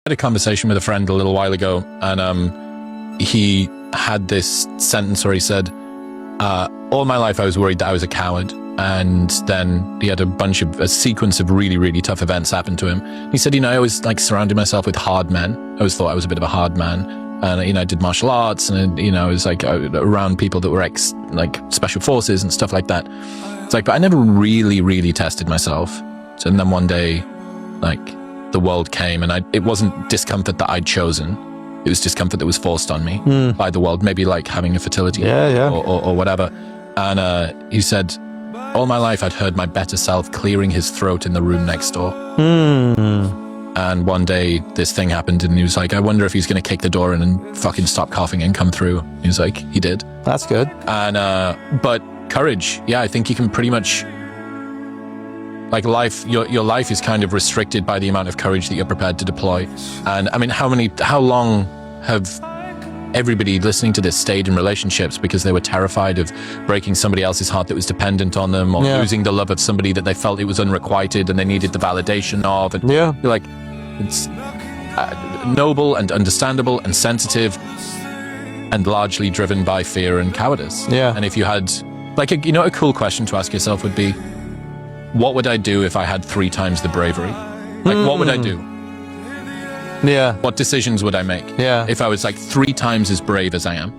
had a conversation with a friend a little while ago, and he had this sentence where he said, all my life I was worried that I was a coward. And then he had a sequence of really, really tough events happen to him. He said, I always surrounded myself with hard men. I always thought I was a bit of a hard man. And, I did martial arts, and, I was around people that were special forces and stuff like that. It's but I never really, really tested myself. And then one day, the world came, and it wasn't discomfort that I'd chosen. It was discomfort that was forced on me by the world, maybe having a fertility or whatever. And he said, all my life I'd heard my better self clearing his throat in the room next door. And one day this thing happened, and he was I wonder if he's going to kick the door in and fucking stop coughing and come through. He was he did. That's good. And but courage, I think you can pretty much, life, your life is kind of restricted by the amount of courage that you're prepared to deploy. And I mean, how long have everybody listening to this stayed in relationships because they were terrified of breaking somebody else's heart that was dependent on them, or losing the love of somebody that they felt it was unrequited and they needed the validation of? And you're it's noble and understandable and sensitive, and largely driven by fear and cowardice. And if you had a cool question to ask yourself would be, what would I do if I had 3 times the bravery? What would I do? What decisions would I make if I was 3 times as brave as I am?